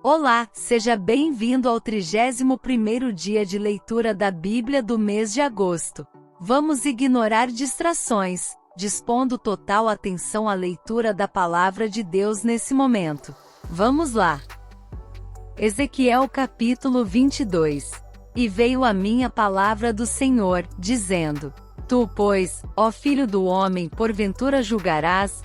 Olá, seja bem-vindo ao 31º dia de leitura da Bíblia do mês de agosto. Vamos ignorar distrações, dispondo total atenção à leitura da Palavra de Deus nesse momento. Vamos lá! Ezequiel capítulo 22. E veio a mim a palavra do Senhor, dizendo: Tu, pois, ó filho do homem, porventura julgarás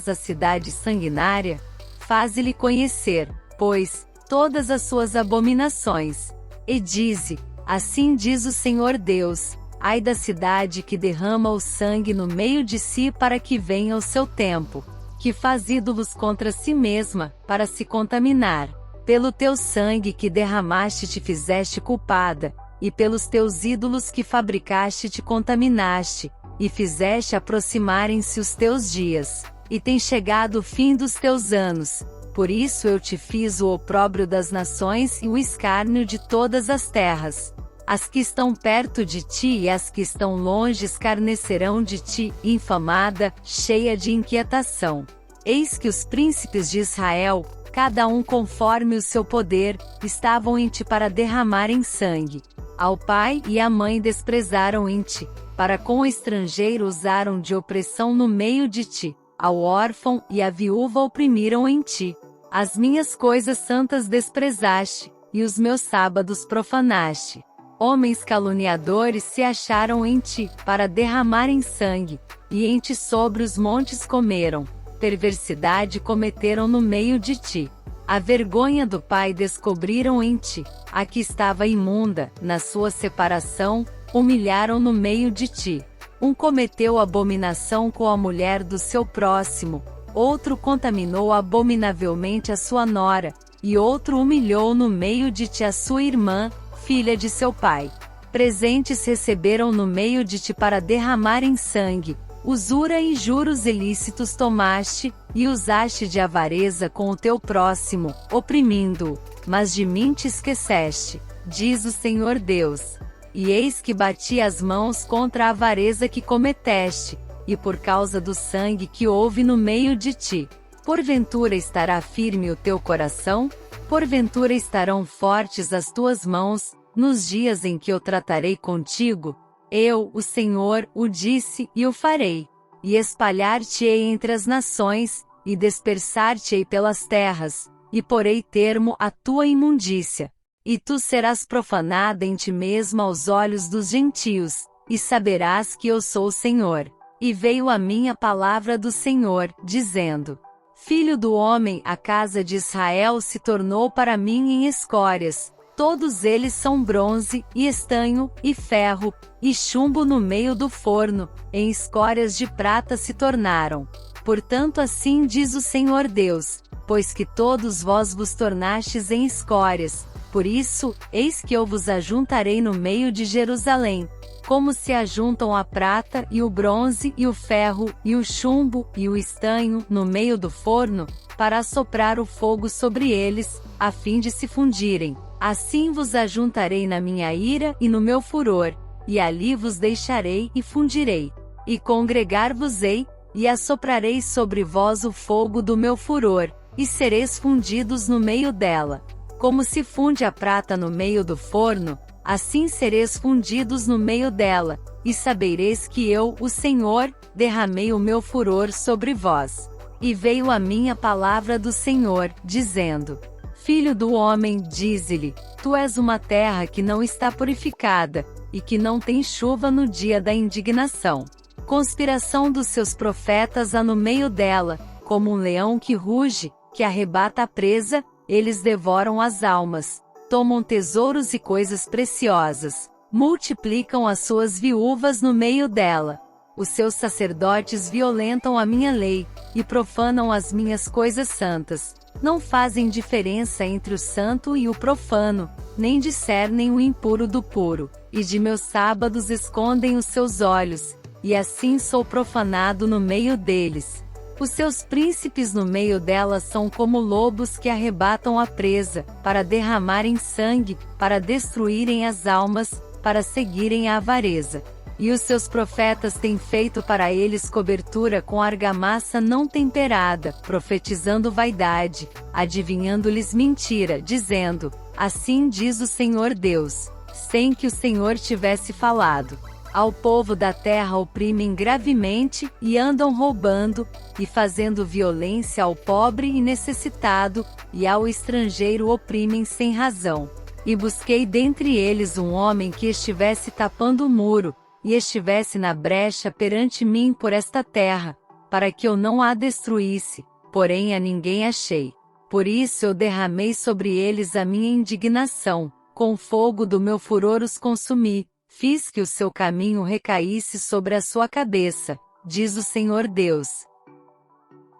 a cidade sanguinária? Faze-lhe conhecer, pois, todas as suas abominações. E dize: Assim diz o Senhor Deus: Ai da cidade que derrama o sangue no meio de si para que venha o seu tempo, que faz ídolos contra si mesma, para se contaminar. Pelo teu sangue que derramaste te fizeste culpada, e pelos teus ídolos que fabricaste te contaminaste, e fizeste aproximarem-se os teus dias, e tem chegado o fim dos teus anos. Por isso eu te fiz o opróbrio das nações e o escárnio de todas as terras. As que estão perto de ti e as que estão longe escarnecerão de ti, infamada, cheia de inquietação. Eis que os príncipes de Israel, cada um conforme o seu poder, estavam em ti para derramarem sangue. Ao pai e à mãe desprezaram em ti, para com o estrangeiro usaram de opressão no meio de ti. Ao órfão e à viúva oprimiram em ti. As minhas coisas santas desprezaste, e os meus sábados profanaste. Homens caluniadores se acharam em ti, para derramarem sangue, e em ti sobre os montes comeram. Perversidade cometeram no meio de ti. A vergonha do pai descobriram em ti, a que estava imunda, na sua separação, humilharam no meio de ti. Um cometeu abominação com a mulher do seu próximo, outro contaminou abominavelmente a sua nora, e outro humilhou no meio de ti a sua irmã, filha de seu pai. Presentes receberam no meio de ti para derramarem sangue. Usura e juros ilícitos tomaste, e usaste de avareza com o teu próximo, oprimindo-o, mas de mim te esqueceste, diz o Senhor Deus. E eis que bati as mãos contra a avareza que cometeste, e por causa do sangue que houve no meio de ti. Porventura estará firme o teu coração? Porventura estarão fortes as tuas mãos, nos dias em que eu tratarei contigo? Eu, o Senhor, o disse, e o farei. E espalhar-te-ei entre as nações, e dispersar-te-ei pelas terras, e porei termo à tua imundícia. E tu serás profanada em ti mesma aos olhos dos gentios, e saberás que eu sou o Senhor. E veio a mim a palavra do Senhor, dizendo: Filho do homem, a casa de Israel se tornou para mim em escórias. Todos eles são bronze, e estanho, e ferro, e chumbo no meio do forno, em escórias de prata se tornaram. Portanto assim diz o Senhor Deus: Pois que todos vós vos tornastes em escórias, por isso, eis que eu vos ajuntarei no meio de Jerusalém, como se ajuntam a prata e o bronze e o ferro, e o chumbo e o estanho no meio do forno, para assoprar o fogo sobre eles, a fim de se fundirem. Assim vos ajuntarei na minha ira e no meu furor, e ali vos deixarei e fundirei. E congregar-vos-ei, e assoprarei sobre vós o fogo do meu furor, e sereis fundidos no meio dela. Como se funde a prata no meio do forno, assim sereis fundidos no meio dela, e sabereis que eu, o Senhor, derramei o meu furor sobre vós. E veio a mim a palavra do Senhor, dizendo: Filho do homem, dize-lhe: Tu és uma terra que não está purificada, e que não tem chuva no dia da indignação. Conspiração dos seus profetas há no meio dela, como um leão que ruge, que arrebata a presa, eles devoram as almas, tomam tesouros e coisas preciosas, multiplicam as suas viúvas no meio dela. Os seus sacerdotes violentam a minha lei, e profanam as minhas coisas santas. Não fazem diferença entre o santo e o profano, nem discernem o impuro do puro, e de meus sábados escondem os seus olhos, e assim sou profanado no meio deles. Os seus príncipes no meio delas são como lobos que arrebatam a presa, para derramarem sangue, para destruírem as almas, para seguirem a avareza. E os seus profetas têm feito para eles cobertura com argamassa não temperada, profetizando vaidade, adivinhando-lhes mentira, dizendo: assim diz o Senhor Deus, sem que o Senhor tivesse falado. Ao povo da terra oprimem gravemente, e andam roubando, e fazendo violência ao pobre e necessitado, e ao estrangeiro oprimem sem razão. E busquei dentre eles um homem que estivesse tapando o muro, e estivesse na brecha perante mim por esta terra, para que eu não a destruísse, porém a ninguém achei. Por isso eu derramei sobre eles a minha indignação, com o fogo do meu furor os consumi, fiz que o seu caminho recaísse sobre a sua cabeça, diz o Senhor Deus.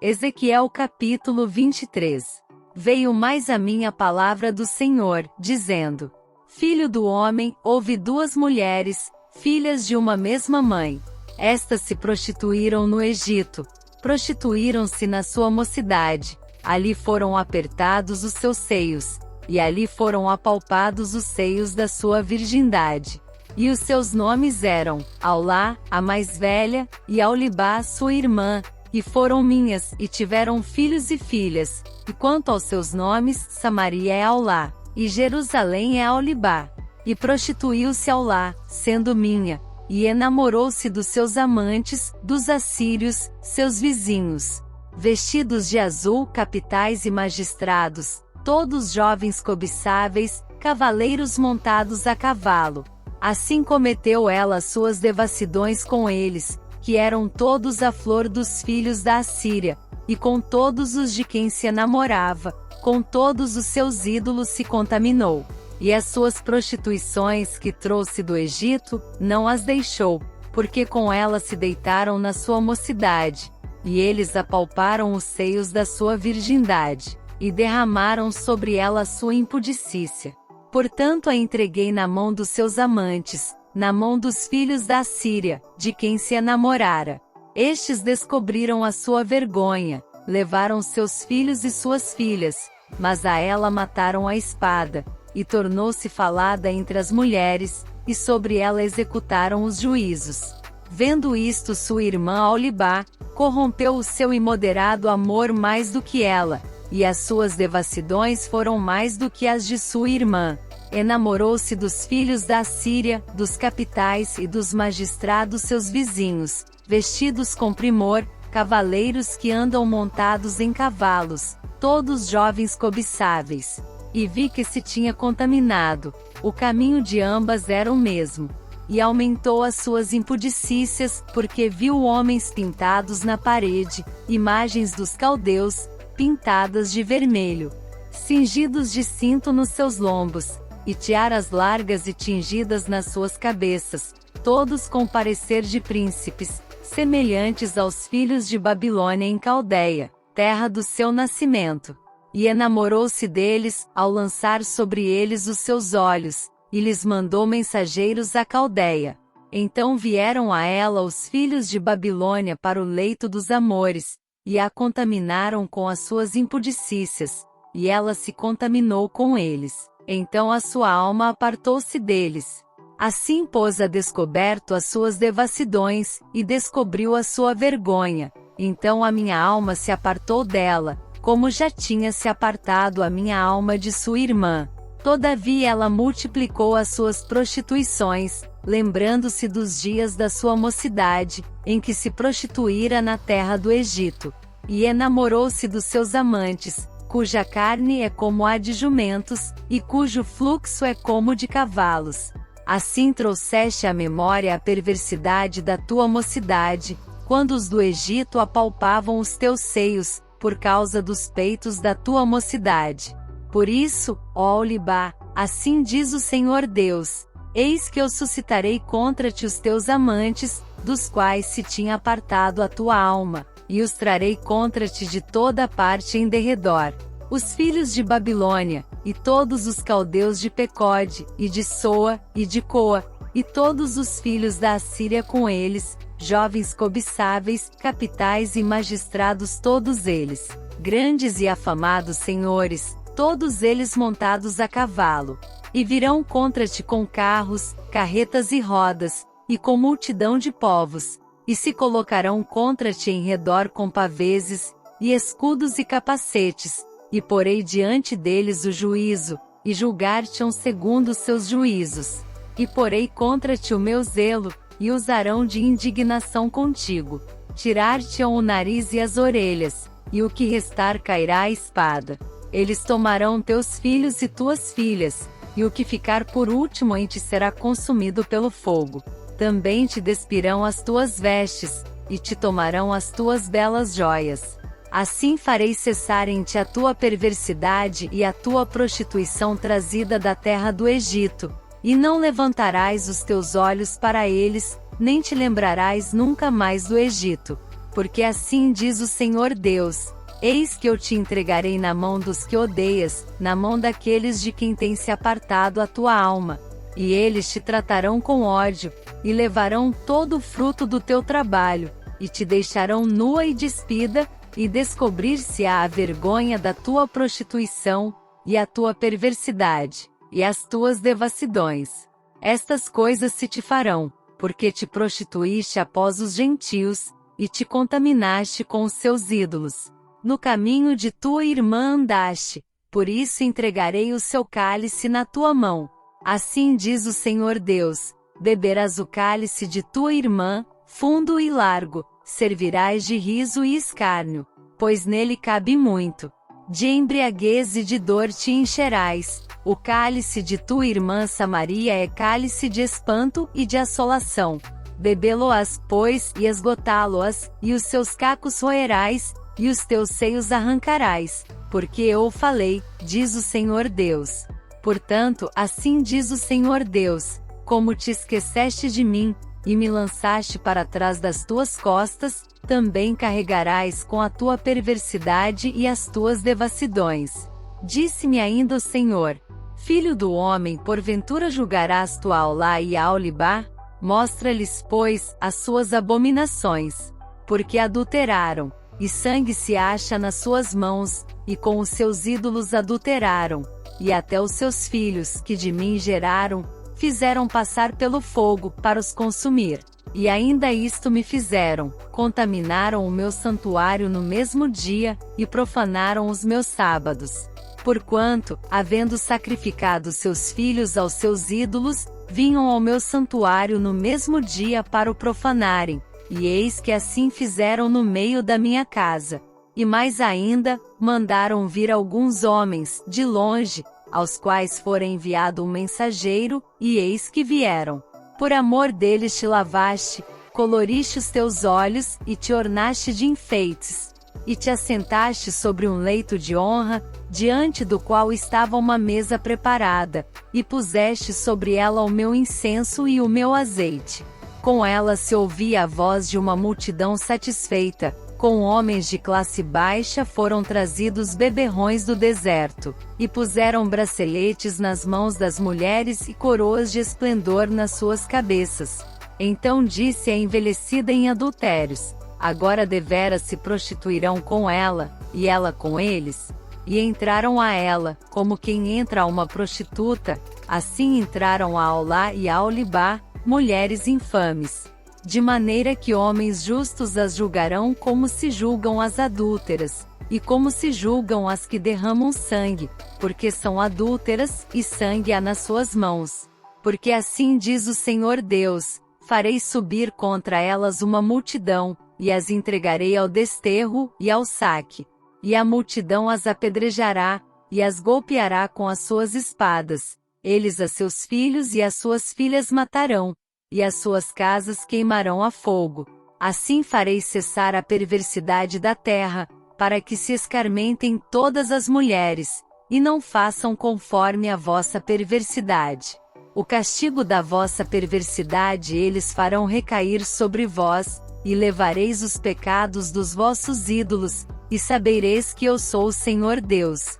Ezequiel capítulo 23. Veio mais a mim a palavra do Senhor, dizendo: Filho do homem, houve duas mulheres, filhas de uma mesma mãe. Estas se prostituíram no Egito, prostituíram-se na sua mocidade, ali foram apertados os seus seios, e ali foram apalpados os seios da sua virgindade. E os seus nomes eram Aulá, a mais velha, e Aulibá, sua irmã, e foram minhas, e tiveram filhos e filhas. E quanto aos seus nomes, Samaria é Aulá, e Jerusalém é Aulibá. E prostituiu-se Aulá, sendo minha, e enamorou-se dos seus amantes, dos assírios, seus vizinhos. Vestidos de azul, capitais e magistrados, todos jovens cobiçáveis, cavaleiros montados a cavalo. Assim cometeu ela as suas devassidões com eles, que eram todos a flor dos filhos da Assíria, e com todos os de quem se enamorava, com todos os seus ídolos se contaminou. E as suas prostituições que trouxe do Egito, não as deixou, porque com ela se deitaram na sua mocidade, e eles apalparam os seios da sua virgindade, e derramaram sobre ela a sua impudicícia. Portanto a entreguei na mão dos seus amantes, na mão dos filhos da Assíria, de quem se enamorara. Estes descobriram a sua vergonha, levaram seus filhos e suas filhas, mas a ela mataram a espada, e tornou-se falada entre as mulheres, e sobre ela executaram os juízos. Vendo isto, sua irmã Aulibá corrompeu o seu imoderado amor mais do que ela, e as suas devassidões foram mais do que as de sua irmã. Enamorou-se dos filhos da Assíria, dos capitais e dos magistrados seus vizinhos, vestidos com primor, cavaleiros que andam montados em cavalos, todos jovens cobiçáveis. E vi que se tinha contaminado, o caminho de ambas era o mesmo. E aumentou as suas impudicícias, porque viu homens pintados na parede, imagens dos caldeus, pintadas de vermelho, cingidos de cinto nos seus lombos, e tiaras largas e tingidas nas suas cabeças, todos com parecer de príncipes, semelhantes aos filhos de Babilônia em Caldeia, terra do seu nascimento. E enamorou-se deles, ao lançar sobre eles os seus olhos, e lhes mandou mensageiros à Caldeia. Então vieram a ela os filhos de Babilônia para o leito dos amores, e a contaminaram com as suas impudicícias, e ela se contaminou com eles. Então a sua alma apartou-se deles. Assim pôs a descoberto as suas devassidões, e descobriu a sua vergonha. Então a minha alma se apartou dela, como já tinha se apartado a minha alma de sua irmã. Todavia ela multiplicou as suas prostituições, lembrando-se dos dias da sua mocidade, em que se prostituíra na terra do Egito. E enamorou-se dos seus amantes, cuja carne é como a de jumentos, e cujo fluxo é como de cavalos. Assim trouxeste à memória a perversidade da tua mocidade, quando os do Egito apalpavam os teus seios, por causa dos peitos da tua mocidade. Por isso, ó Aulibá, assim diz o Senhor Deus: eis que eu suscitarei contra-te os teus amantes, dos quais se tinha apartado a tua alma, e os trarei contra-te de toda parte em derredor. Os filhos de Babilônia, e todos os caldeus de Pecode, e de Soa, e de Coa, e todos os filhos da Assíria com eles, jovens cobiçáveis, capitais e magistrados todos eles, grandes e afamados senhores, todos eles montados a cavalo. E virão contra ti com carros, carretas e rodas, e com multidão de povos, e se colocarão contra ti em redor com paveses, e escudos e capacetes, e porei diante deles o juízo, e julgar-te-ão segundo os seus juízos. E porei contra ti o meu zelo, e usarão de indignação contigo. Tirar-te-ão o nariz e as orelhas, e o que restar cairá a espada. Eles tomarão teus filhos e tuas filhas, e o que ficar por último em ti será consumido pelo fogo. Também te despirão as tuas vestes, e te tomarão as tuas belas joias. Assim farei cessar em ti a tua perversidade e a tua prostituição trazida da terra do Egito, e não levantarás os teus olhos para eles, nem te lembrarás nunca mais do Egito. Porque assim diz o Senhor Deus: eis que eu te entregarei na mão dos que odeias, na mão daqueles de quem tem se apartado a tua alma. E eles te tratarão com ódio, e levarão todo o fruto do teu trabalho, e te deixarão nua e despida, e descobrir-se-á a vergonha da tua prostituição, e a tua perversidade, e as tuas devassidões. Estas coisas se te farão, porque te prostituíste após os gentios, e te contaminaste com os seus ídolos. No caminho de tua irmã andaste, por isso entregarei o seu cálice na tua mão. Assim diz o Senhor Deus: beberás o cálice de tua irmã, fundo e largo, servirás de riso e escárnio, pois nele cabe muito. De embriaguez e de dor te encherás. O cálice de tua irmã Samaria é cálice de espanto e de assolação. Bebê-lo-ás, pois, e esgotá-lo-ás, e os seus cacos roerás, e os teus seios arrancarás, porque eu o falei, diz o Senhor Deus. Portanto, assim diz o Senhor Deus: como te esqueceste de mim, e me lançaste para trás das tuas costas, também carregarás com a tua perversidade e as tuas devassidões. Disse-me ainda o Senhor: filho do homem, porventura julgarás tu a Aolá e a Aholibá? Mostra-lhes, pois, as suas abominações. Porque adulteraram, e sangue se acha nas suas mãos, e com os seus ídolos adulteraram, e até os seus filhos, que de mim geraram, fizeram passar pelo fogo, para os consumir. E ainda isto me fizeram: contaminaram o meu santuário no mesmo dia, e profanaram os meus sábados. Porquanto, havendo sacrificado seus filhos aos seus ídolos, vinham ao meu santuário no mesmo dia para o profanarem, e eis que assim fizeram no meio da minha casa. E mais ainda, mandaram vir alguns homens, de longe, aos quais fora enviado um mensageiro, e eis que vieram. Por amor deles te lavaste, coloriste os teus olhos, e te ornaste de enfeites, e te assentaste sobre um leito de honra, diante do qual estava uma mesa preparada, e puseste sobre ela o meu incenso e o meu azeite. Com ela se ouvia a voz de uma multidão satisfeita. Com homens de classe baixa foram trazidos beberrões do deserto, e puseram braceletes nas mãos das mulheres e coroas de esplendor nas suas cabeças. Então disse a envelhecida em adultérios: agora deveras se prostituirão com ela, e ela com eles. E entraram a ela, como quem entra a uma prostituta, assim entraram a Aolá e a Aholibá, mulheres infames. De maneira que homens justos as julgarão como se julgam as adúlteras, e como se julgam as que derramam sangue, porque são adúlteras, e sangue há nas suas mãos. Porque assim diz o Senhor Deus: farei subir contra elas uma multidão, e as entregarei ao desterro, e ao saque. E a multidão as apedrejará, e as golpeará com as suas espadas. Eles a seus filhos e as suas filhas matarão, e as suas casas queimarão a fogo. Assim farei cessar a perversidade da terra, para que se escarmentem todas as mulheres, e não façam conforme a vossa perversidade. O castigo da vossa perversidade eles farão recair sobre vós, e levareis os pecados dos vossos ídolos, e sabereis que eu sou o Senhor Deus.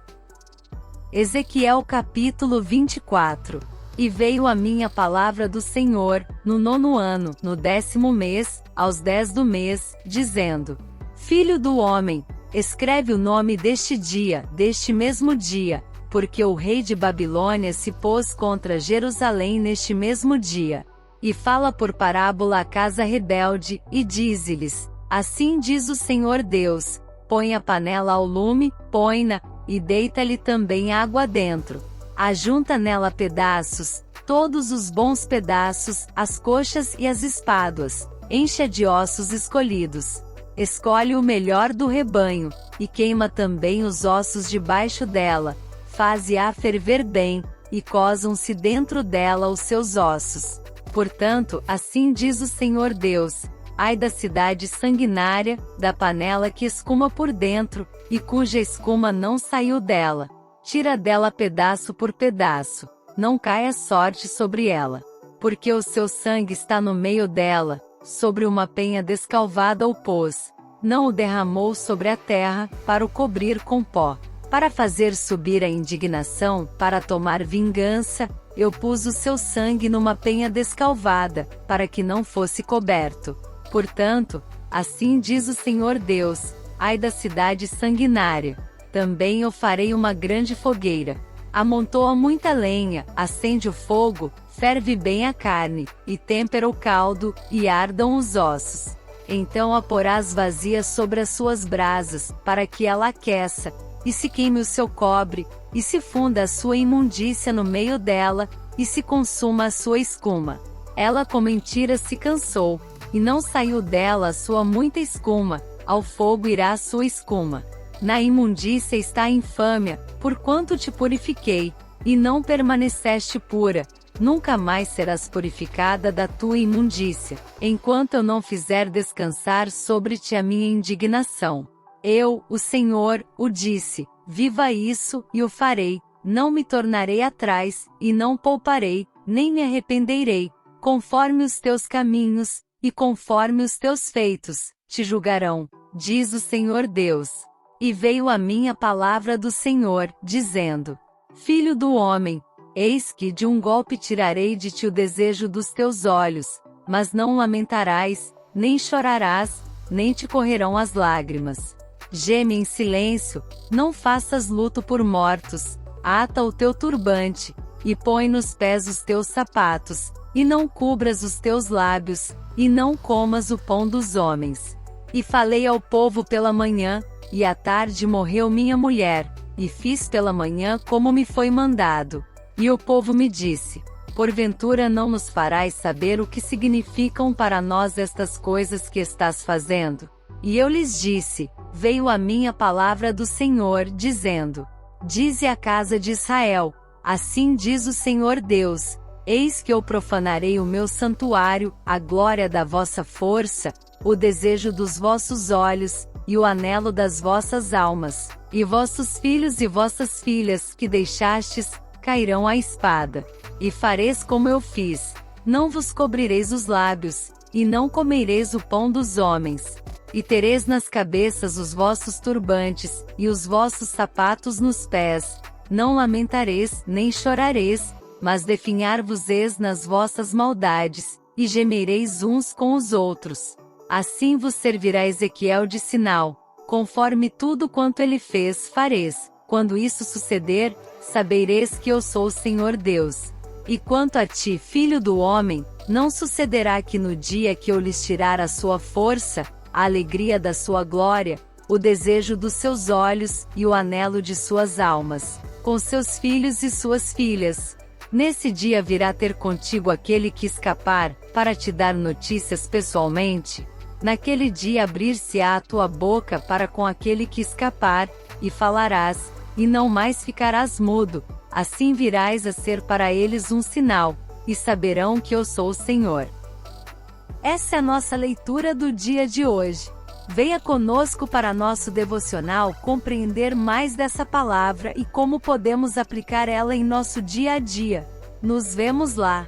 Ezequiel capítulo 24. E veio a mim a palavra do Senhor, no 9º ano, no 10º mês, aos 10 do mês, dizendo: filho do homem, escreve o nome deste dia, deste mesmo dia, porque o rei de Babilônia se pôs contra Jerusalém neste mesmo dia. E fala por parábola à casa rebelde, e dize-lhes: Assim diz o Senhor Deus: põe a panela ao lume, põe-na, e deita-lhe também água dentro. Ajunta nela pedaços, todos os bons pedaços, as coxas e as espáduas, enche-a de ossos escolhidos. Escolhe o melhor do rebanho, e queima também os ossos debaixo dela, faze-a ferver bem, e cozam-se dentro dela os seus ossos. Portanto, assim diz o Senhor Deus: ai da cidade sanguinária, da panela que escuma por dentro, e cuja escuma não saiu dela. Tira dela pedaço por pedaço, não caia sorte sobre ela. Porque o seu sangue está no meio dela, sobre uma penha descalvada o pôs. Não o derramou sobre a terra, para o cobrir com pó. Para fazer subir a indignação, para tomar vingança, eu pus o seu sangue numa penha descalvada, para que não fosse coberto. Portanto, assim diz o Senhor Deus: ai da cidade sanguinária. Também eu farei uma grande fogueira. Amontoa muita lenha, acende o fogo, ferve bem a carne, e tempera o caldo, e ardam os ossos. Então a porás vazia sobre as suas brasas, para que ela aqueça, e se queime o seu cobre, e se funda a sua imundícia no meio dela, e se consuma a sua escuma. Ela com mentira se cansou, e não saiu dela a sua muita escuma, ao fogo irá a sua escuma. Na imundícia está a infâmia, porquanto te purifiquei, e não permaneceste pura. Nunca mais serás purificada da tua imundícia, enquanto eu não fizer descansar sobre ti a minha indignação. Eu, o Senhor, o disse: viva isso, e o farei. Não me tornarei atrás, e não pouparei, nem me arrependerei. Conforme os teus caminhos, e conforme os teus feitos, te julgarão, diz o Senhor Deus. E veio a mim a palavra do Senhor, dizendo: Filho do homem, eis que de um golpe tirarei de ti o desejo dos teus olhos, mas não lamentarás, nem chorarás, nem te correrão as lágrimas. Geme em silêncio, não faças luto por mortos, ata o teu turbante, e põe nos pés os teus sapatos, e não cubras os teus lábios, e não comas o pão dos homens. E falei ao povo pela manhã, e à tarde morreu minha mulher, e fiz pela manhã como me foi mandado. E o povo me disse: porventura não nos farás saber o que significam para nós estas coisas que estás fazendo? E eu lhes disse: veio a mim a palavra do Senhor, dizendo: dize à casa de Israel: assim diz o Senhor Deus: eis que eu profanarei o meu santuário, a glória da vossa força, o desejo dos vossos olhos, e o anelo das vossas almas, e vossos filhos e vossas filhas que deixastes, cairão à espada. E fareis como eu fiz: não vos cobrireis os lábios, e não comereis o pão dos homens. E tereis nas cabeças os vossos turbantes, e os vossos sapatos nos pés. Não lamentareis, nem chorareis, mas definhar-vos-eis nas vossas maldades, e gemereis uns com os outros. Assim vos servirá Ezequiel de sinal, conforme tudo quanto ele fez fareis. Quando isso suceder, sabereis que eu sou o Senhor Deus. E quanto a ti, filho do homem, não sucederá que no dia que eu lhes tirar a sua força, a alegria da sua glória, o desejo dos seus olhos, e o anelo de suas almas, com seus filhos e suas filhas. Nesse dia virá ter contigo aquele que escapar, para te dar notícias pessoalmente. Naquele dia abrir-se-á a tua boca para com aquele que escapar, e falarás, e não mais ficarás mudo. Assim virás a ser para eles um sinal, e saberão que eu sou o Senhor. Essa é a nossa leitura do dia de hoje. Venha conosco para nosso devocional compreender mais dessa palavra e como podemos aplicar ela em nosso dia a dia. Nos vemos lá!